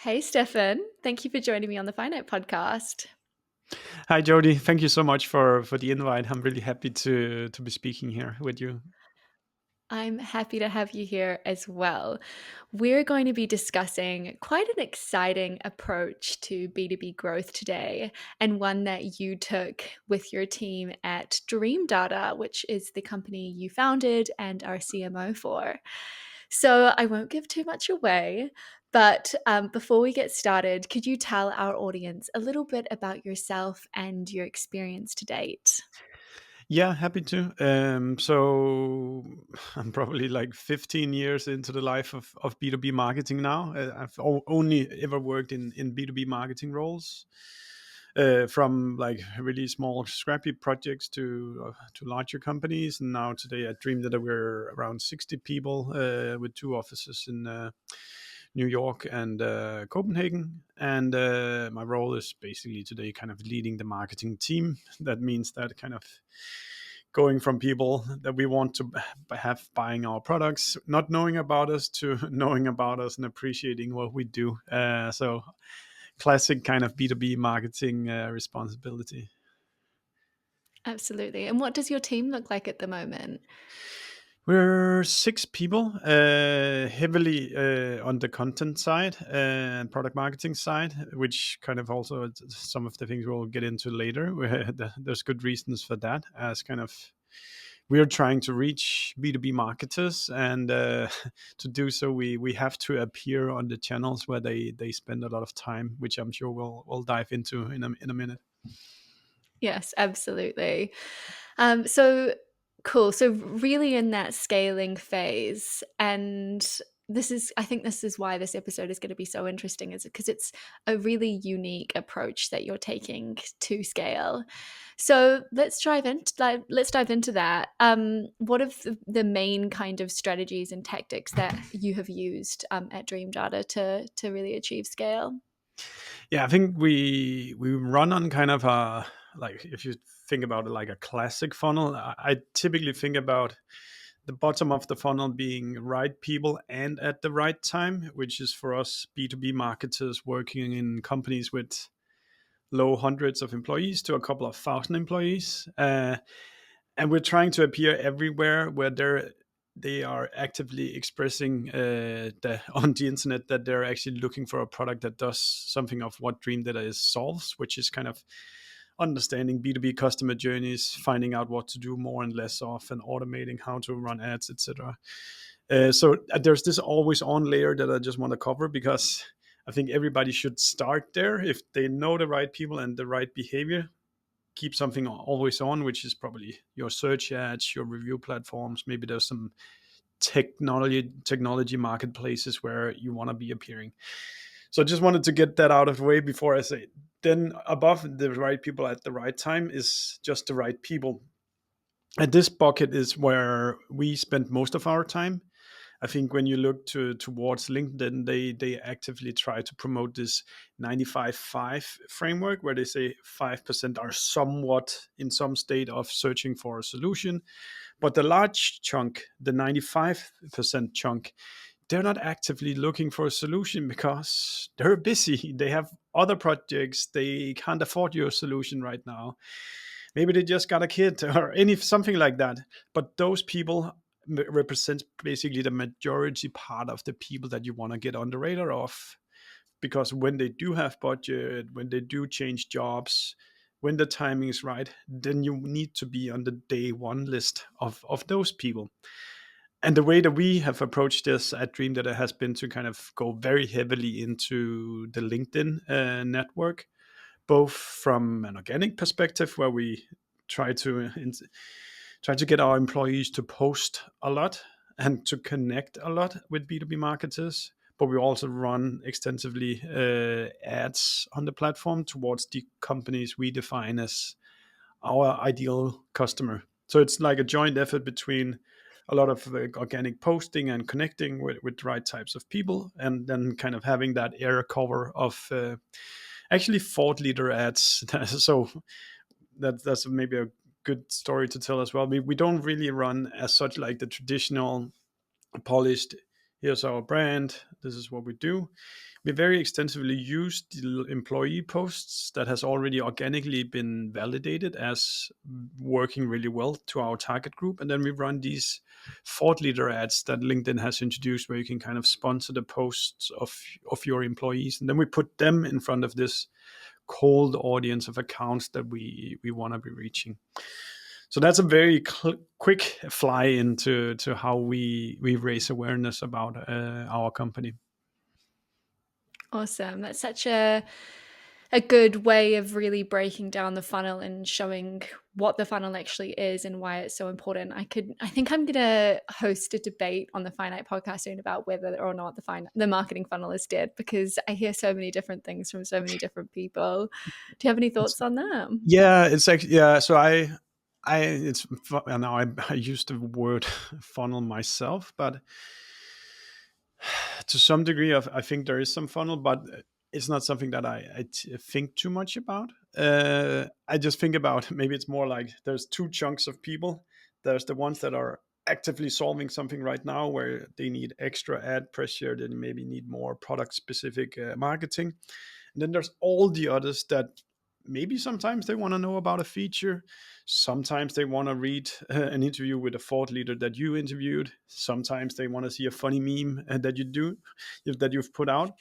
Hey, Stefan. Thank you for joining me on the Finite podcast. Hi, Jody. Thank you so much for the invite. I'm really happy to be speaking here with you. I'm happy to have you here as well. We're going to be discussing quite an exciting approach to B2B growth today, and one that you took with your team at Dreamdata, which is the company you founded and are CMO for. So I won't give too much away, but before we get started, could you tell our audience a little bit about yourself and your experience to date? Yeah, happy to. So I'm probably like 15 years into the life of B2B marketing now. I've only ever worked in B2B marketing roles, from like really small, scrappy projects to larger companies. And now today at Dream that we're around 60 people with two offices in New York and Copenhagen. And my role is basically today kind of leading the marketing team. That means that kind of going from people that we want to have buying our products, not knowing about us, to knowing about us and appreciating what we do. So classic kind of B2B marketing responsibility. Absolutely. And what does your team look like at the moment? We're six people, heavily on the content side and product marketing side, which kind of also some of the things we'll get into later. There's good reasons for that, as kind of we're trying to reach B2B marketers, and to do so, we have to appear on the channels where they spend a lot of time, which I'm sure we'll dive into in a minute. Yes, absolutely. So cool. So really in that scaling phase, and I think this is why this episode is going to be so interesting, is because it's a really unique approach that you're taking to scale. So let's dive into that. What are the main kind of strategies and tactics that you have used at Dream Data to really achieve scale? Yeah, I think we run on kind of a, like, if you think about it like a classic funnel, I typically think about the bottom of the funnel being right people and at the right time, which is for us B2B marketers working in companies with low hundreds of employees to a couple of thousand employees. And we're trying to appear everywhere where they are actively expressing on the internet that they're actually looking for a product that does something of what Dream Data is solves, which is kind of understanding B2B customer journeys, finding out what to do more and less of, and automating how to run ads, etc. So there's this always on layer that I just want to cover, because I think everybody should start there. If they know the right people and the right behavior, keep something always on, which is probably your search ads, your review platforms. Maybe there's some technology marketplaces where you want to be appearing. So I just wanted to get that out of the way before I say it. Then above the right people at the right time is just the right people. And this bucket is where we spend most of our time. I think when you look towards LinkedIn, they actively try to promote this 95-5 framework, where they say 5% are somewhat in some state of searching for a solution, but the large chunk, the 95% chunk, they're not actively looking for a solution because they're busy. They have other projects. They can't afford your solution right now. Maybe they just got a kid or any something like that. But those people represent basically the majority part of the people that you want to get on the radar of, because when they do have budget, when they do change jobs, when the timing is right, then you need to be on the day one list of those people. And the way that we have approached this at Dream Data has been to kind of go very heavily into the LinkedIn network, both from an organic perspective, where we try to try to get our employees to post a lot and to connect a lot with B2B marketers. But we also run extensively ads on the platform towards the companies we define as our ideal customer. So it's like a joint effort between a lot of organic posting and connecting with the right types of people, and then kind of having that air cover of actually thought leader ads. So that's maybe a good story to tell as well. We don't really run as such like the traditional polished here's our brand, this is what we do. We very extensively use the employee posts that has already organically been validated as working really well to our target group. And then we run these thought leader ads that LinkedIn has introduced where you can kind of sponsor the posts of your employees. And then we put them in front of this cold audience of accounts that we want to be reaching. So that's a very quick fly into to how we raise awareness about our company. Awesome. That's such a good way of really breaking down the funnel and showing what the funnel actually is and why it's so important. I think I'm gonna host a debate on the Finite podcast soon about whether or not the marketing funnel is dead, because I hear so many different things from so many different people. Do you have any It's, thoughts on that? yeah, it's actually yeah. So now I use the word funnel myself, but to some degree, I think there is some funnel, but it's not something that I think too much about. I just think about maybe it's more like there's two chunks of people. There's the ones that are actively solving something right now where they need extra ad pressure, they maybe need more product specific marketing. And then there's all the others that maybe sometimes they want to know about a feature. Sometimes they want to read an interview with a thought leader that you interviewed. Sometimes they want to see a funny meme that you've put out.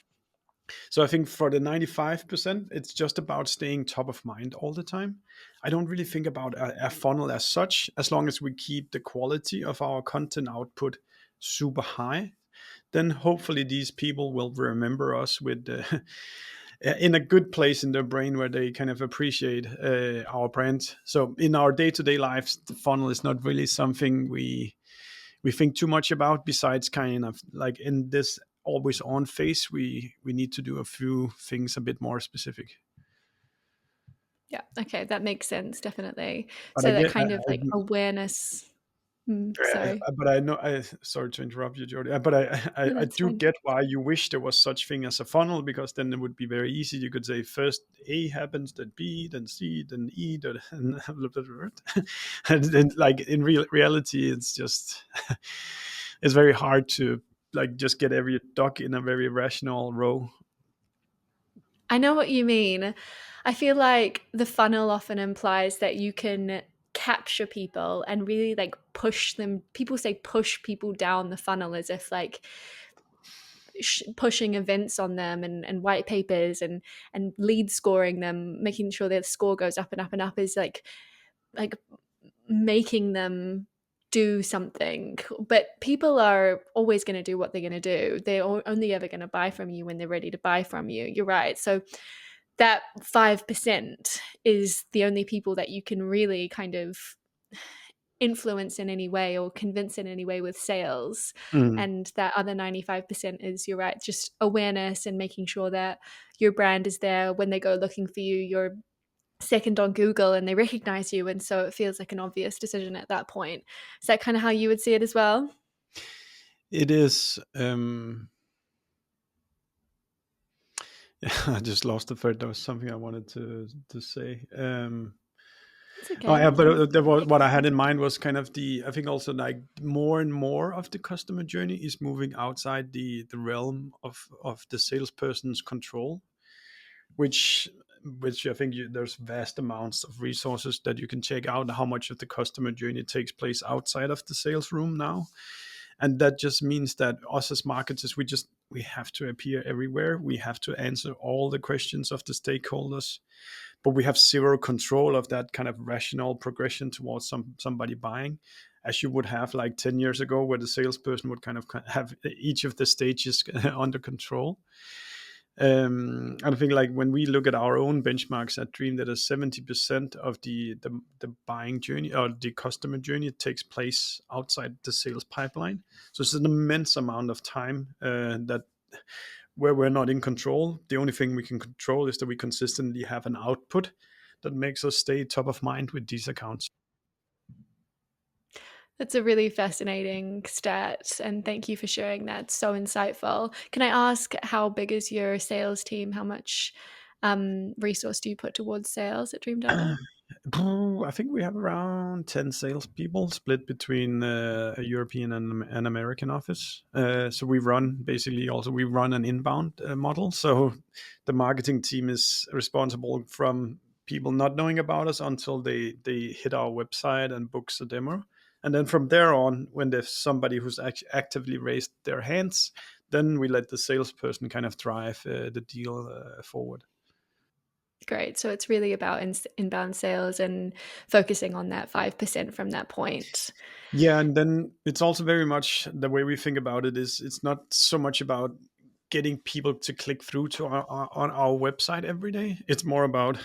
So I think for the 95%, it's just about staying top of mind all the time. I don't really think about a funnel as such, as long as we keep the quality of our content output super high. Then hopefully these people will remember us with in a good place in their brain where they kind of appreciate our brand. So in our day-to-day lives, the funnel is not really something we think too much about. Besides, kind of like in this always on phase, we need to do a few things a bit more specific. Yeah. Okay, that makes sense, definitely. But I So that get kind of like awareness. Sorry. but I know. Sorry to interrupt you, Jody. But No, I that's do fine. get why you wish there was such thing as a funnel, because then it would be very easy. You could say first A happens, then B, then C, then E, then and blah, blah, blah, blah. And then like in reality, it's just it's very hard to like just get every duck in a very rational row. I know what you mean. I feel like the funnel often implies that you can capture people and really like push them. People say push people down the funnel as if like pushing events on them and white papers and lead scoring them, making sure their score goes up and up and up is like making them do something. But people are always going to do what they're going to do. They're only ever going to buy from you when they're ready to buy from you. You're right. So that 5% is the only people that you can really kind of influence in any way or convince in any way with sales. Mm. And that other 95% is, you're right, just awareness and making sure that your brand is there when they go looking for you. You're second on Google and they recognize you. And so it feels like an obvious decision at that point. Is that kind of how you would see it as well? It is. I just lost the thread. There was something I wanted to say. It's Oh okay. yeah, but what I had in mind was kind of I think also like more and more of the customer journey is moving outside the realm of the salesperson's control, which I think there's vast amounts of resources that you can check out how much of the customer journey takes place outside of the sales room now. And that just means that us as marketers, we have to appear everywhere. We have to answer all the questions of the stakeholders, but we have zero control of that kind of rational progression towards somebody buying, as you would have like 10 years ago, where the salesperson would kind of have each of the stages under control. I think like when we look at our own benchmarks at Dream, that is 70% of the buying journey or the customer journey takes place outside the sales pipeline. So it's an immense amount of time that where we're not in control. The only thing we can control is that we consistently have an output that makes us stay top of mind with these accounts. That's a really fascinating stat. And thank you for sharing that. It's so insightful. Can I ask, how big is your sales team? How much resource do you put towards sales at Dreamdata? I think we have around 10 salespeople split between a European and an American office. So we run an inbound model. So the marketing team is responsible from people not knowing about us until they hit our website and books a demo. And then from there on, when there's somebody who's actively raised their hands, then we let the salesperson kind of drive the deal forward. Great. So it's really about inbound sales and focusing on that 5% from that point. Yeah, and then it's also very much the way we think about it is it's not so much about getting people to click through to on our website every day. It's more about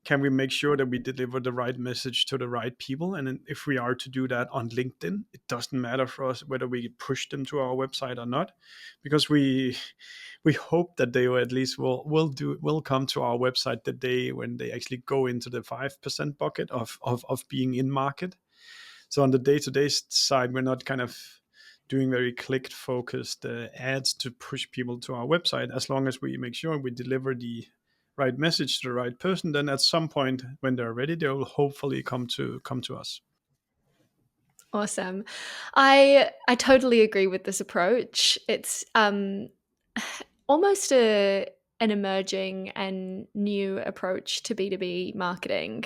can we make sure that we deliver the right message to the right people, and then if we are to do that on LinkedIn, it doesn't matter for us whether we push them to our website or not, because we hope that they will at least will come to our website the day when they actually go into the 5% bucket of being in market. So on the day-to-day side, we're not kind of doing very click focused ads to push people to our website. As long as we make sure we deliver the right message to the right person, then at some point when they're ready, they will hopefully come to us. Awesome. I totally agree with this approach. It's almost an emerging and new approach to B2B marketing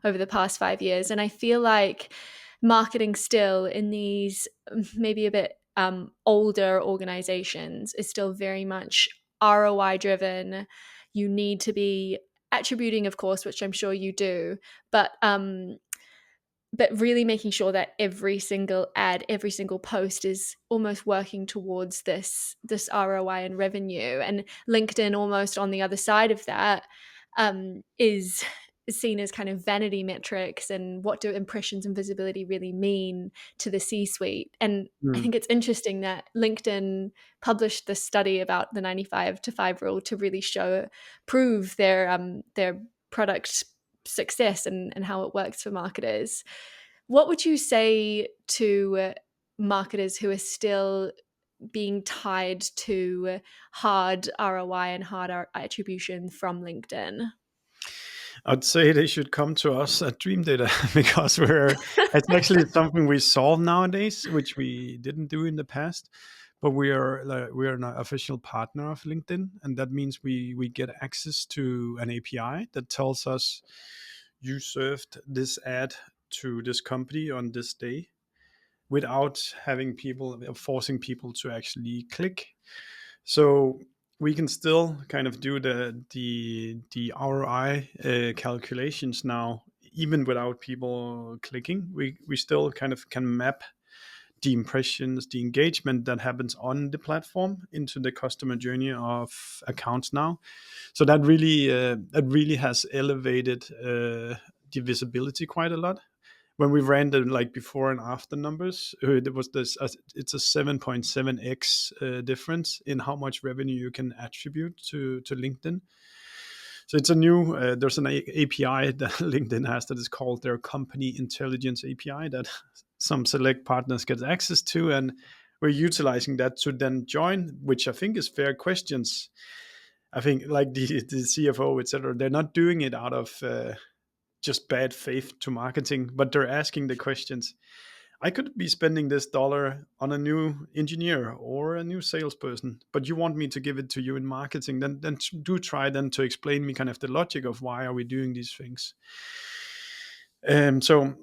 over the past 5 years, and I feel like marketing still in these maybe a bit older organizations is still very much ROI driven. You need to be attributing, of course, which I'm sure you do, but really making sure that every single ad, every single post is almost working towards this ROI and revenue. And LinkedIn, almost on the other side of that, is seen as kind of vanity metrics and what do impressions and visibility really mean to the C-suite. And I Mm. think it's interesting that LinkedIn published this study about the 95 to 5 rule to really prove their product success and how it works for marketers. What would you say to marketers who are still being tied to hard ROI and hard attribution from LinkedIn? I'd say they should come to us at Dreamdata because it's actually something we solve nowadays, which we didn't do in the past. But we are an official partner of LinkedIn, and that means we get access to an API that tells us you served this ad to this company on this day without having people forcing people to actually click. So we can still kind of do the ROI calculations now, even without people clicking. We still kind of can map the impressions, the engagement that happens on the platform into the customer journey of accounts now. So that really has elevated the visibility quite a lot. When we ran the like before and after numbers, there was this. It's a 7.7x difference in how much revenue you can attribute to LinkedIn. So it's a new. There's an API that LinkedIn has that is called their Company Intelligence API that some select partners get access to, and we're utilizing that to then join, which I think is fair questions. I think like the CFO, etc. They're not doing it out of just bad faith to marketing, but they're asking the questions. I could be spending this dollar on a new engineer or a new salesperson, but you want me to give it to you in marketing, then do try then to explain me kind of the logic of why are we doing these things. So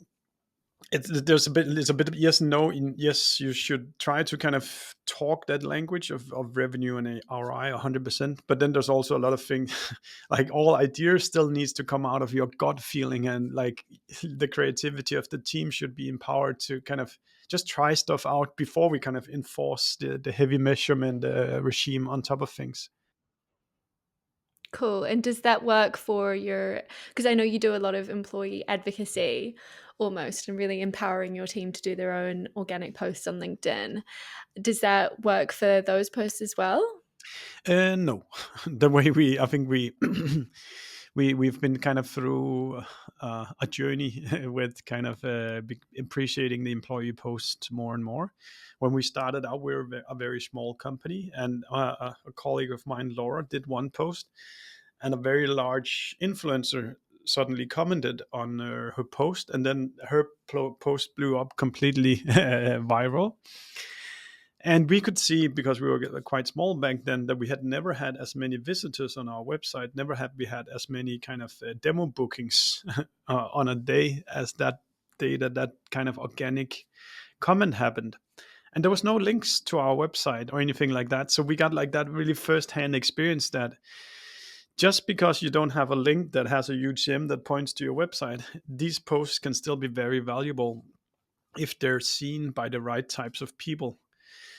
it's a bit of yes and no. Yes, you should try to kind of talk that language of revenue and a ROI 100%, but then there's also a lot of things like all ideas still needs to come out of your gut feeling, and like the creativity of the team should be empowered to kind of just try stuff out before we kind of enforce the heavy measurement regime on top of things. Cool. And does that work for your, because I know you do a lot of employee advocacy almost and really empowering your team to do their own organic posts on LinkedIn. Does that work for those posts as well? No, the way I think we we've been kind of through a journey with kind of appreciating the employee posts more and more. When we started out, we were a very small company, and a colleague of mine, Laura, did one post, and a very large influencer suddenly commented on her post, and then her post blew up completely viral. And we could see, because we were quite small back then, that we had never had as many visitors on our website, never had we had as many kind of demo bookings on a day as that day that kind of organic comment happened. And there was no links to our website or anything like that. So we got like that really first-hand experience that just because you don't have a link that has a UTM that points to your website, these posts can still be very valuable if they're seen by the right types of people.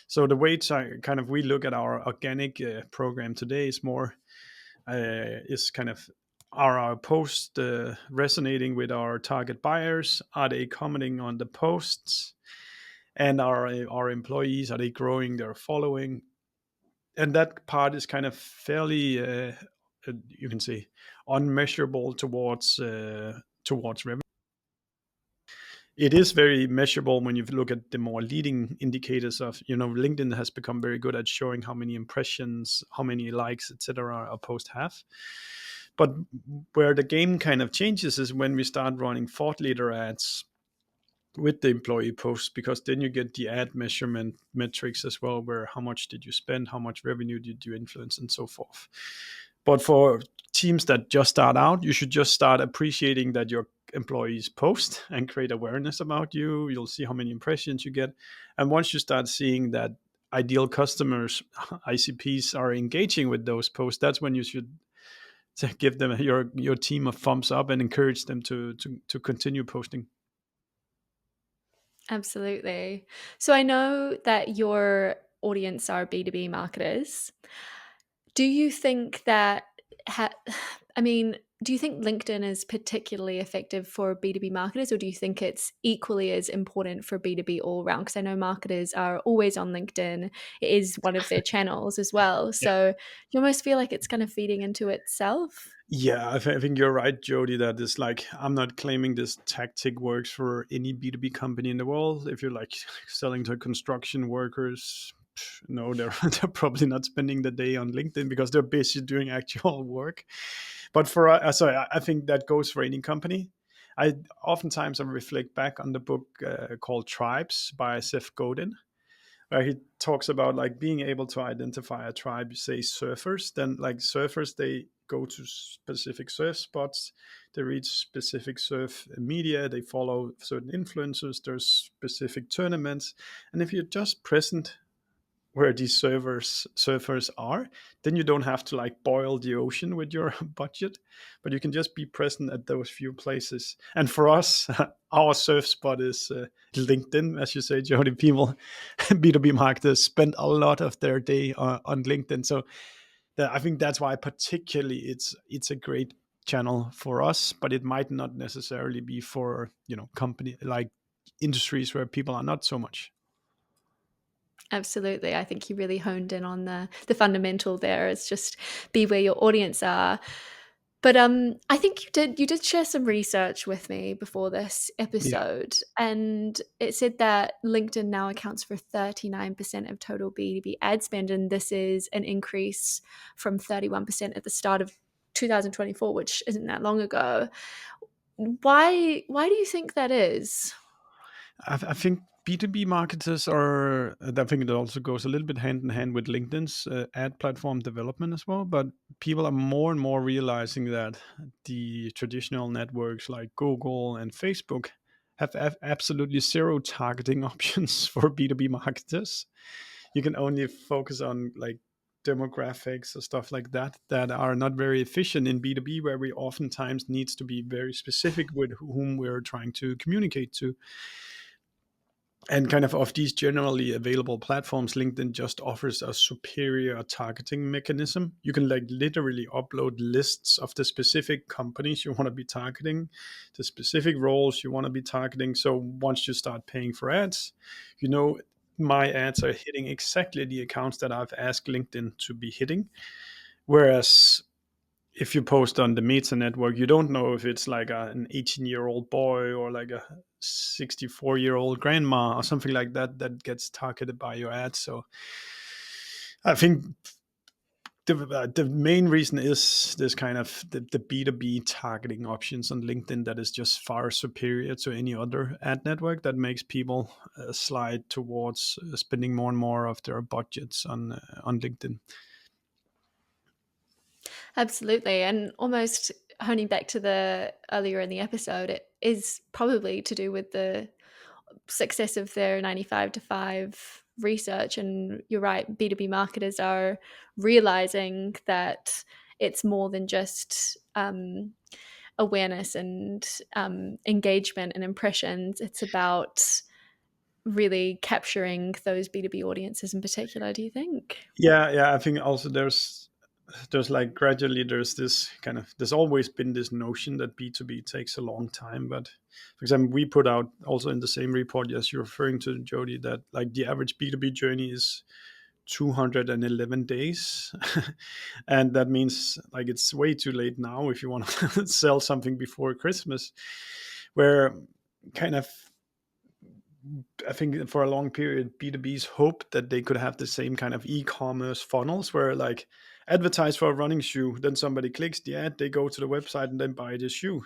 So the way kind of we look at our organic program today is more is kind of, are our posts resonating with our target buyers? Are they commenting on the posts? And our employees, are they growing their following? And that part is kind of fairly you can say unmeasurable towards revenue. It is very measurable when you look at the more leading indicators of, LinkedIn has become very good at showing how many impressions, how many likes, etc. a post have. But where the game kind of changes is when we start running thought leader ads with the employee posts, because then you get the ad measurement metrics as well, where how much did you spend, how much revenue did you influence, and so forth. But for teams that just start out, you should just start appreciating that your employees post and create awareness about you. You'll see how many impressions you get. And once you start seeing that ideal customers, ICPs, are engaging with those posts, that's when you should give them your team a thumbs up and encourage them to continue posting. Absolutely. So I know that your audience are B2B marketers. Do you think that ha I mean, do you think LinkedIn is particularly effective for B2B marketers, or do you think it's equally as important for B2B all round? Because I know marketers are always on LinkedIn. It is one of their channels as well. So you almost feel like it's kind of feeding into itself? Yeah, I think you're right, Jody. That is like, I'm not claiming this tactic works for any B2B company in the world. If you're like selling to construction workers, no, they're, they're probably not spending the day on LinkedIn because they're busy doing actual work. But for sorry, I think that goes for any company. I reflect back on the book called Tribes by Seth Godin, where he talks about like being able to identify a tribe, say surfers. Then like surfers, they go to specific surf spots, they read specific surf media, they follow certain influencers, there's specific tournaments. And if you're just present where these surfers are, then you don't have to like boil the ocean with your budget, but you can just be present at those few places. And for us, our surf spot is LinkedIn, as you say, Jody. People, B2B marketers, spend a lot of their day on LinkedIn. So I think that's why particularly it's a great channel for us, but it might not necessarily be for company like industries where people are not so much. Absolutely. I think you really honed in on the fundamental there. It's just be where your audience are. But I think you did share some research with me before this Yeah. episode, and it said that LinkedIn now accounts for 39% of total B2B ad spend, and this is an increase from 31% at the start of 2024, which isn't that long ago. Why do you think that is? I think B2B marketers are, I think it also goes a little bit hand in hand with LinkedIn's ad platform development as well. But people are more and more realizing that the traditional networks like Google and Facebook have absolutely zero targeting options for B2B marketers. You can only focus on like demographics or stuff like that are not very efficient in B2B, where we oftentimes needs to be very specific with whom we're trying to communicate to. And kind of these generally available platforms, LinkedIn just offers a superior targeting mechanism. You can like literally upload lists of the specific companies you want to be targeting, the specific roles you want to be targeting. So once you start paying for ads, my ads are hitting exactly the accounts that I've asked LinkedIn to be hitting. Whereas if you post on the Meta network, you don't know if it's like an 18-year-old boy or like a 64-year-old grandma or something like that that gets targeted by your ads. So I think the main reason is this kind of the B2B targeting options on LinkedIn that is just far superior to any other ad network that makes people slide towards spending more and more of their budgets on LinkedIn. Absolutely. And almost honing back to the earlier in the episode, it is probably to do with the success of their 95 to 5 research. And you're right, B2B marketers are realizing that it's more than just awareness and engagement and impressions. It's about really capturing those B2B audiences in particular, do you think? Yeah, I think also there's like gradually there's always been this notion that B2B takes a long time. But for example, we put out also in the same report as you're referring to, Jody, that like the average B2B journey is 211 days. And that means like it's way too late now if you want to sell something before Christmas, where kind of I think for a long period, B2Bs hoped that they could have the same kind of e-commerce funnels where like advertise for a running shoe, then somebody clicks the ad, they go to the website and then buy the shoe.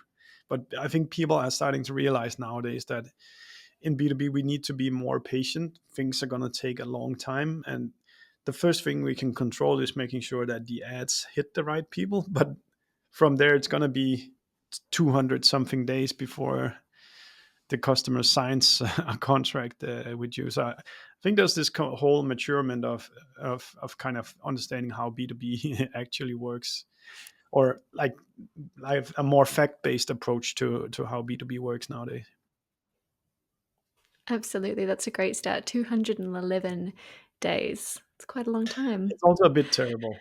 But I think people are starting to realize nowadays that in B2B, we need to be more patient. Things are going to take a long time. And the first thing we can control is making sure that the ads hit the right people. But from there, it's going to be 200 something days before the customer signs a contract with you. So I think there's this whole maturement of kind of understanding how B2B actually works, or like I have a more fact-based approach to how B2B works nowadays. Absolutely. That's a great stat. 211 days. It's quite a long time. It's also a bit terrible.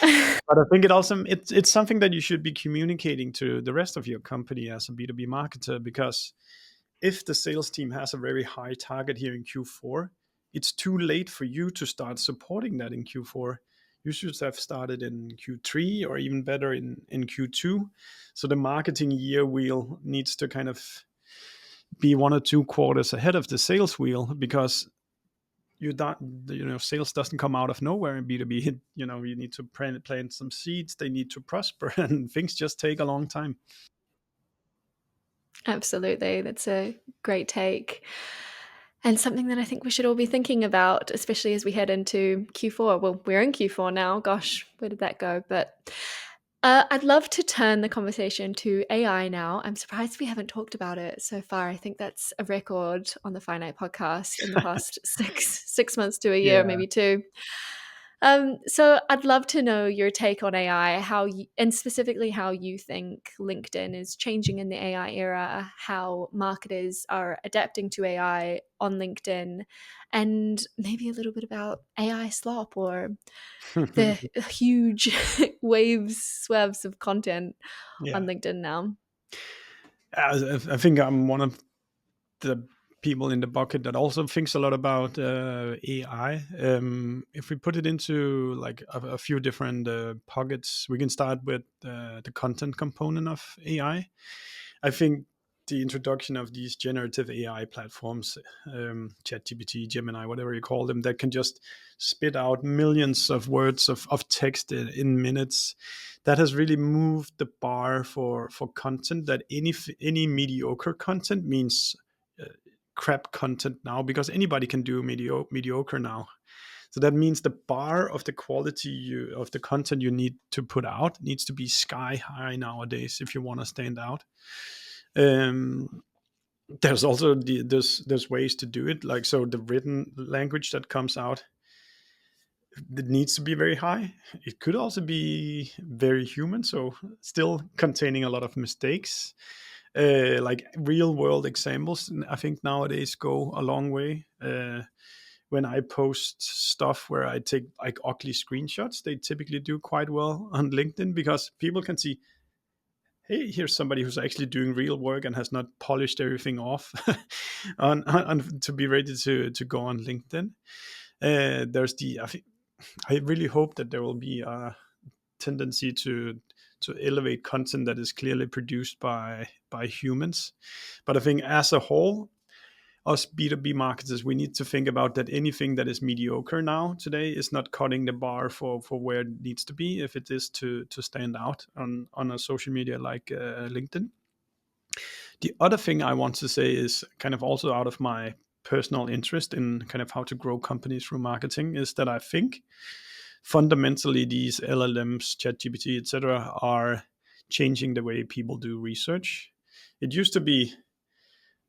But I think it's something that you should be communicating to the rest of your company as a B2B marketer, because if the sales team has a very high target here in Q4, it's too late for you to start supporting that in Q4. You should have started in Q3 or even better in Q2. So the marketing year wheel needs to kind of be 1 or 2 quarters ahead of the sales wheel, because you don't, sales doesn't come out of nowhere in B2B. You need to plant some seeds, they need to prosper, and things just take a long time. Absolutely. That's a great take. And something that I think we should all be thinking about, especially as we head into Q4. Well, we're in Q4 now. Gosh, where did that go? But I'd love to turn the conversation to AI now. I'm surprised we haven't talked about it so far. I think that's a record on the Finite podcast in the past six months to a year, Yeah. maybe two. So I'd love to know your take on AI, and specifically how you think LinkedIn is changing in the AI era, how marketers are adapting to AI on LinkedIn, and maybe a little bit about AI slop or the huge swaths of content Yeah. on LinkedIn now. I think I'm one of the people in the bucket that also thinks a lot about AI. If we put it into like a few different pockets, we can start with the content component of AI. I think the introduction of these generative AI platforms, ChatGPT, Gemini, whatever you call them, that can just spit out millions of words of text in minutes, that has really moved the bar for content. That any mediocre content means uh, crap content now, because anybody can do mediocre now. So that means the bar of the quality of the content you need to put out needs to be sky high nowadays if you want to stand out. Um, there's also there's ways to do it, like, so the written language that comes out, it needs to be very high. It could also be very human, so still containing a lot of mistakes. Like real world examples, I think nowadays go a long way. When I post stuff where I take like ugly screenshots, they typically do quite well on LinkedIn, because people can see, hey, here's somebody who's actually doing real work and has not polished everything off to be ready to go on LinkedIn. There's I really hope that there will be a tendency to elevate content that is clearly produced by humans. But I think as a whole, us B2B marketers, we need to think about that anything that is mediocre now today is not cutting the bar for where it needs to be if it is to stand out on a social media like LinkedIn. The other thing I want to say is kind of also out of my personal interest in kind of how to grow companies through marketing is that I think fundamentally these LLMs, ChatGPT, etc., are changing the way people do research. It used to be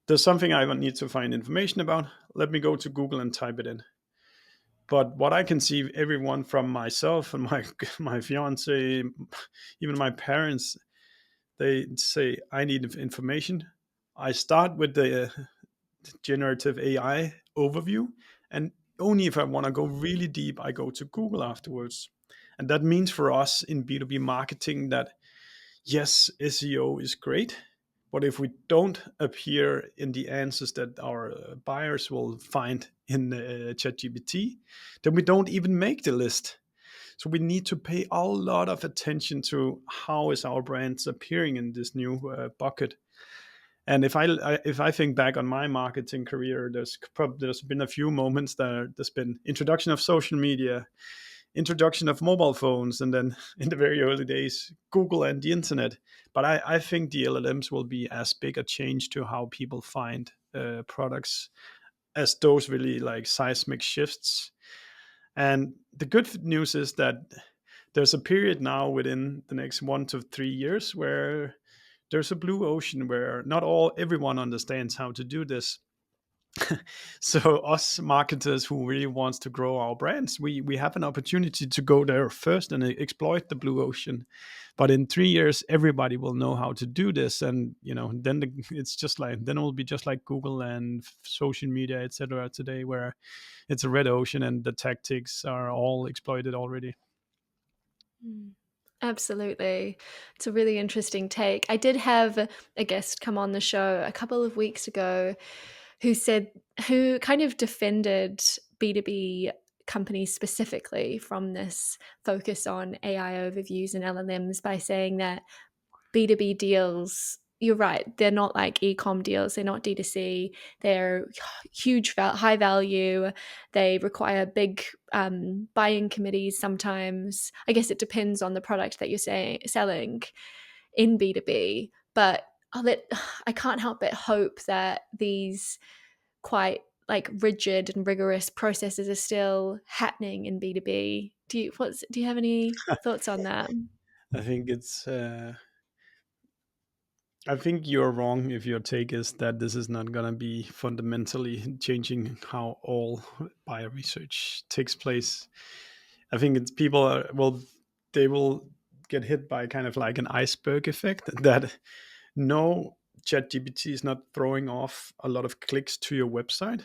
there's something I need to find information about. Let me go to Google and type it in. But what I can see, everyone from myself and my fiance, even my parents, they say I need information. I start with the generative AI overview, and only if I want to go really deep, I go to Google afterwards. And that means for us in B2B marketing that yes, SEO is great, but if we don't appear in the answers that our buyers will find in ChatGPT, then we don't even make the list. So we need to pay a lot of attention to how is our brands appearing in this new bucket. And if I think back on my marketing career, there's been a few moments there's been introduction of social media, introduction of mobile phones, and then in the very early days, Google and the internet. But I think the LLMs will be as big a change to how people find products as those really like seismic shifts. And the good news is that there's a period now within the next 1 to 3 years where there's a blue ocean where not everyone understands how to do this. So us marketers who really wants to grow our brands, we have an opportunity to go there first and exploit the blue ocean. But in 3 years everybody will know how to do this, and then it's just like then it will be just like Google and social media, etc., today, where it's a red ocean and the tactics are all exploited already. Mm. Absolutely. It's a really interesting take. I did have a guest come on the show a couple of weeks ago who kind of defended B2B companies specifically from this focus on AI overviews and LLMs by saying that B2B deals, you're right, they're not like e-com deals, they're not D2C, they're huge, high value, they require big buying committees sometimes. I guess it depends on the product that you're selling in B2B, but I can't help but hope that these quite like rigid and rigorous processes are still happening in B2B. Do you have any thoughts on that? I think it's I think you're wrong if your take is that this is not going to be fundamentally changing how all buyer research takes place. I think it's people they will get hit by kind of like an iceberg effect that no, ChatGPT is not throwing off a lot of clicks to your website.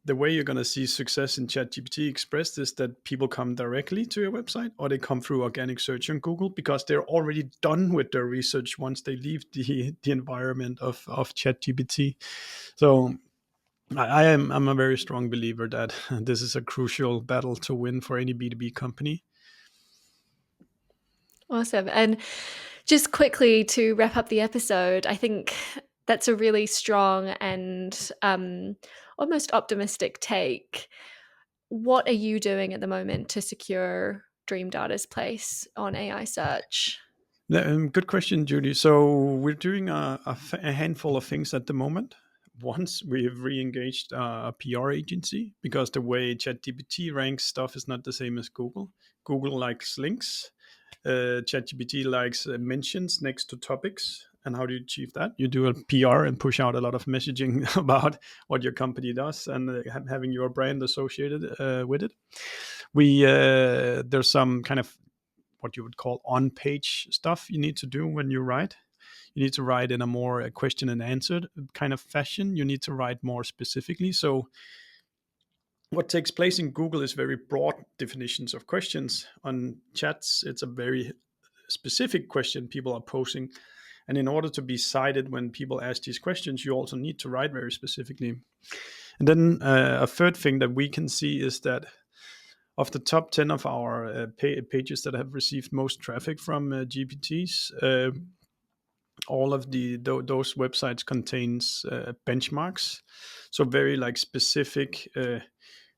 The way you're going to see success in ChatGPT expressed is that people come directly to your website or they come through organic search on Google because they're already done with their research once they leave the environment of ChatGPT. So I'm a very strong believer that this is a crucial battle to win for any B2B company. Awesome. And just quickly to wrap up the episode, I think that's a really strong and almost optimistic take. What are you doing at the moment to secure Dreamdata's place on AI search? Good question, Judy. So we're doing a handful of things at the moment. Once we have re-engaged a PR agency because the way ChatGPT ranks stuff is not the same as Google. Google likes links. ChatGPT likes mentions next to topics. And how do you achieve that? You do a PR and push out a lot of messaging about what your company does and having your brand associated with it. There's some kind of what you would call on-page stuff you need to do when you write. You need to write in a more question and answer kind of fashion. You need to write more specifically. So what takes place in Google is very broad definitions of questions. On chats, it's a very specific question people are posing. And in order to be cited when people ask these questions, you also need to write very specifically. And then a third thing that we can see is that of the top 10 of our pages that have received most traffic from GPTs, all of those websites contains benchmarks, so very like specific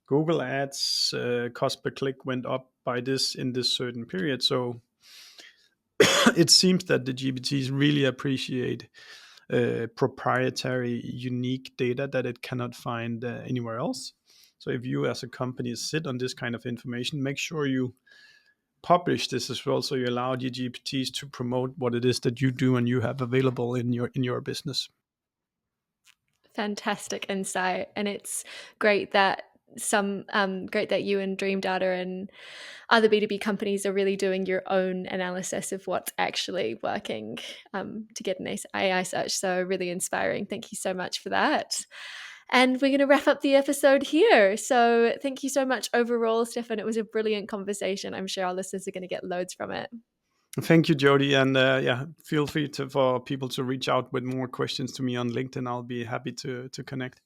Google ads cost per click went up by this in this certain period. So it seems that the GPTs really appreciate proprietary, unique data that it cannot find anywhere else. So if you as a company sit on this kind of information, make sure you publish this as well, so you allow the GPTs to promote what it is that you do and you have available in your business. Fantastic insight, and it's great that great that you and Dreamdata and other B2B companies are really doing your own analysis of what's actually working to get an AI search. So really inspiring. Thank you so much for that. And we're going to wrap up the episode here. So thank you so much overall, Stefan. It was a brilliant conversation. I'm sure our listeners are going to get loads from it. Thank you, Jody, and yeah, feel free for people to reach out with more questions to me on LinkedIn. I'll be happy to connect.